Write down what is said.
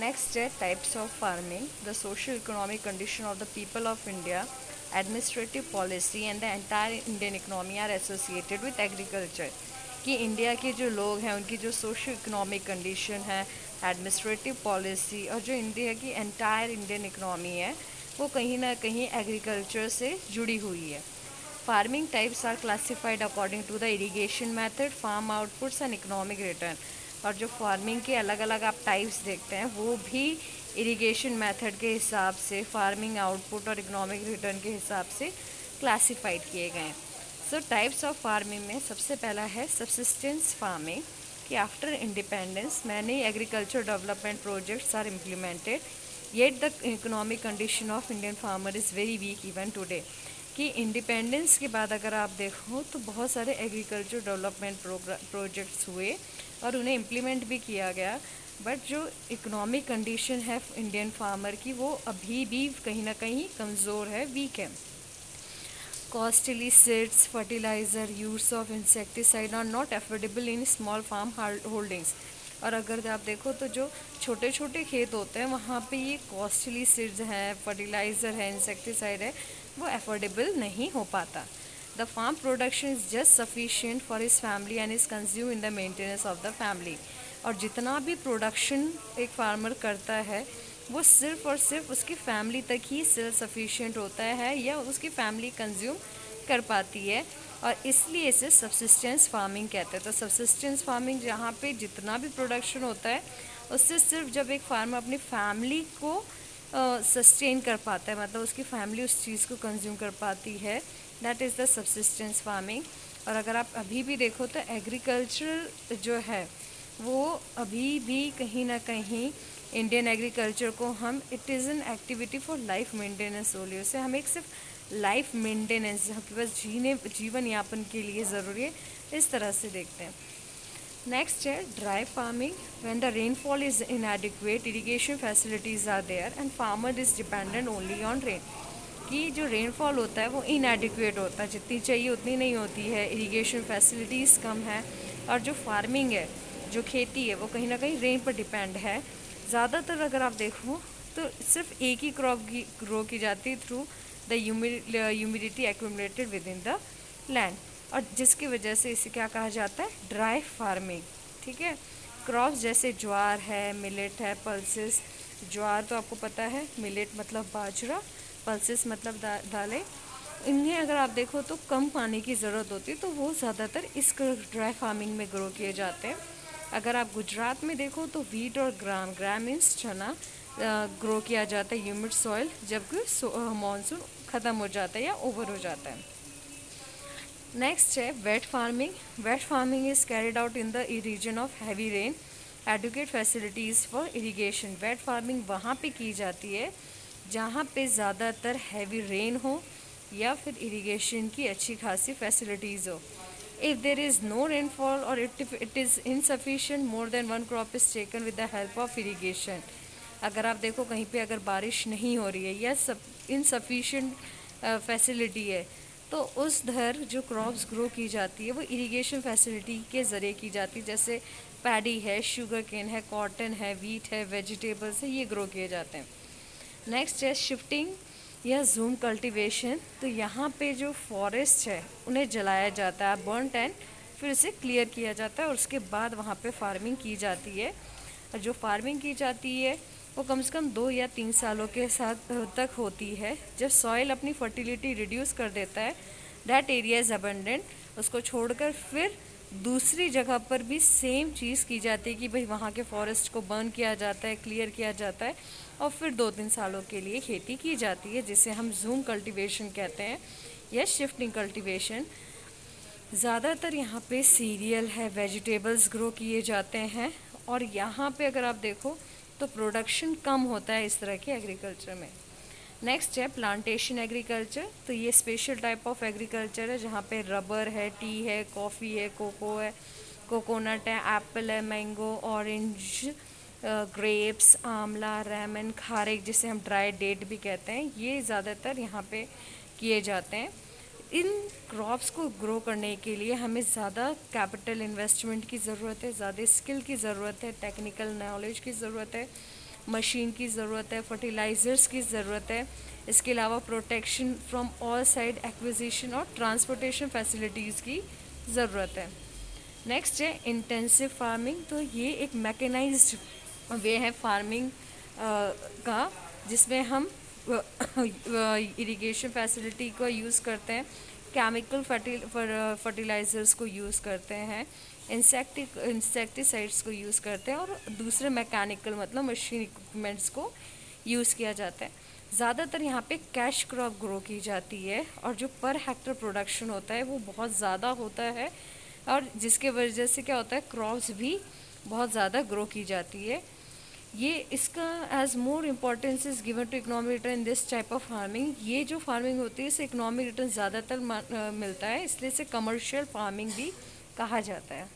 Next है types of farming, the social economic condition of the people of India, administrative policy and the entire Indian economy are associated with agriculture. कि India के जो लोग हैं उनकी जो socio economic condition है, administrative policy और जो इंडिया की एंटायर इंडियन इकोनॉमी है वो कहीं ना कहीं एग्रीकल्चर से जुड़ी हुई है. Farming types are classified according to the irrigation method, farm outputs and economic return. और जो फार्मिंग के अलग अलग आप टाइप्स देखते हैं वो भी इरिगेशन मेथड के हिसाब से, फार्मिंग आउटपुट और इकोनॉमिक रिटर्न के हिसाब से क्लासिफाइड किए गए हैं. सो टाइप्स ऑफ फार्मिंग में सबसे पहला है सब्सिस्टेंस फार्मिंग, कि after independence many agriculture development projects are implemented, yet the economic condition of Indian farmer is very weak even today. कि इंडिपेंडेंस के बाद अगर आप देखो तो बहुत सारे एग्रीकल्चर डेवलपमेंट प्रोजेक्ट्स हुए और उन्हें इम्प्लीमेंट भी किया गया, बट जो इकोनॉमिक कंडीशन है इंडियन फार्मर की वो अभी भी कहीं ना कहीं कमज़ोर है, वीक है. Costly seeds, fertiliser, use of insecticide are not affordable in small farm holdings. और अगर आप देखो तो जो छोटे छोटे खेत होते हैं वहाँ पे ये कॉस्टली सीड्स हैं, फर्टिलाइज़र है, इंसेक्टिसाइड है, वो अफोर्डेबल नहीं हो पाता. The farm production is just sufficient for his family and is consume in the maintenance of the family. और जितना भी प्रोडक्शन एक फार्मर करता है वो सिर्फ और सिर्फ उसकी फैमिली तक ही सेल्फ सफिशिएंट होता है या उसकी फैमिली कंज्यूम कर पाती है, और इसलिए इसे सब्सिस्टेंस फार्मिंग कहते हैं. तो सब्सिस्टेंस फार्मिंग जहाँ पे जितना भी प्रोडक्शन होता है उससे सिर्फ जब एक फार्मर अपनी फैमिली को सस्टेन कर पाता है, मतलब उसकी फैमिली उस चीज़ को कंज्यूम कर पाती है, that is the subsistence farming. और अगर आप अभी भी देखो तो एग्रीकल्चर जो है वो अभी भी कहीं ना कहीं इंडियन एग्रीकल्चर को हम it is an activity for life maintenance only, उसे हम एक सिर्फ लाइफ मेंटेनेंस जहाँ की बस जीवन यापन के लिए ज़रूरी है, इस तरह से देखते हैं. नेक्स्ट है dry farming. When the rainfall is inadequate, irrigation facilities are there and farmer is dependent only on rain. कि जो रेनफॉल होता है वो इनएडिक्वेट होता है, जितनी चाहिए उतनी नहीं होती है, इरिगेशन फैसिलिटीज़ कम है, और जो फार्मिंग है, जो खेती है, वो कहीं ना कहीं रेन पर डिपेंड है. ज़्यादातर अगर आप देखो तो सिर्फ एक ही क्रॉप ग्रो की जाती है through the humidity accumulated with in the land, और जिसकी वजह से इसे क्या कहा जाता है, ड्राई फार्मिंग. ठीक है. क्रॉप्स जैसे ज्वार है, मिलेट है, पल्सेस. ज्वार तो आपको पता है, मिलेट मतलब बाजरा, पल्सेस मतलब दालें. इन्हें अगर आप देखो तो कम पानी की ज़रूरत होती है, तो वो ज़्यादातर इस ड्राई फार्मिंग में ग्रो किए जाते हैं. अगर आप गुजरात में देखो तो वीट और ग्राम मीन्स चना ग्रो किया जाता है ह्यूमिड सॉइल, जबकि मानसून ख़त्म हो जाता है या ओवर हो जाता है. नेक्स्ट है wet farming. Wet farming is carried out in the region of heavy rain, adequate facilities for irrigation. Wet farming वहाँ पे की जाती है जहाँ पे ज़्यादातर हैवी रेन हो या फिर इरीगेशन की अच्छी खासी फैसिलिटीज़ हो. If there is no rainfall or if it is insufficient, more than one crop is taken with the help of irrigation. अगर आप देखो कहीं पे अगर बारिश नहीं हो रही है या इनसफिशिएंट फैसिलिटी है, तो उस धर जो क्रॉप्स ग्रो की जाती है वो इरिगेशन फैसिलिटी के ज़रिए की जाती है. जैसे पैडी है, शुगर केन है, कॉटन है, वीट है, वेजिटेबल्स है, ये ग्रो किए जाते हैं. नेक्स्ट है शिफ्टिंग या जूम कल्टीवेशन. तो यहाँ पे जो फॉरेस्ट है उन्हें जलाया जाता है, बर्नट एंड फिर उसे क्लियर किया जाता है और उसके बाद वहाँ पे फार्मिंग की जाती है. और जो फार्मिंग की जाती है वो कम से कम 2 या 3 सालों के साथ तक होती है. जब सॉइल अपनी फर्टिलिटी रिड्यूस कर देता है, दैट एरिया इज़ अबंडेंट, उसको छोड़कर फिर दूसरी जगह पर भी सेम चीज़ की जाती है कि भाई वहाँ के फॉरेस्ट को बर्न किया जाता है, क्लियर किया जाता है, और फिर 2-3 सालों के लिए खेती की जाती है, जिसे हम जूम कल्टीवेशन कहते हैं या शिफ्टिंग कल्टीवेशन. ज़्यादातर यहाँ पे सीरियल है, वेजिटेबल्स ग्रो किए जाते हैं, और यहाँ पे अगर आप देखो तो प्रोडक्शन कम होता है इस तरह के एग्रीकल्चर में. नेक्स्ट है प्लांटेशन एग्रीकल्चर. तो ये स्पेशल टाइप ऑफ एग्रीकल्चर है जहाँ पे रबर है, टी है, कॉफ़ी है, कोको है, कोकोनट है, एप्पल है, मैंगो, ऑरेंज, ग्रेप्स, आंवला, रेमन, खारेक, जिसे हम ड्राई डेट भी कहते हैं, ये ज़्यादातर यहाँ पे किए जाते हैं. इन क्रॉप्स को ग्रो करने के लिए हमें ज़्यादा कैपिटल इन्वेस्टमेंट की ज़रूरत है, ज़्यादा स्किल की ज़रूरत है, टेक्निकल नॉलेज की ज़रूरत है, मशीन की ज़रूरत है, फर्टिलाइज़र्स की ज़रूरत है। इसके अलावा protection from all side acquisition और ट्रांसपोर्टेशन फैसिलिटीज़ की ज़रूरत है। नेक्स्ट है इंटेंसिव फार्मिंग। तो ये एक मैकेनाइज्ड वे है फार्मिंग का, जिसमें हम इरिगेशन फैसिलिटी को यूज़ करते हैं, केमिकल फर्टिलाइज़र्स को यूज़ करते हैं, इंसेक्टिसाइड्स को यूज़ करते हैं और दूसरे मैकेनिकल मतलब मशीन इक्विपमेंट्स को यूज़ किया जाता है। ज़्यादातर यहाँ पे कैश क्रॉप ग्रो की जाती है और जो पर हेक्टर प्रोडक्शन होता है वो बहुत ज़्यादा होता है, और जिसके वजह से क्या होता है, क्रॉप्स भी बहुत ज़्यादा ग्रो की जाती है। ये इसका as more importance is given to economic return in this type of farming. ये जो फार्मिंग होती है इसे इकोनॉमिक रिटर्न ज़्यादातर मिलता है, इसलिए इसे कमर्शियल फार्मिंग भी कहा जाता है।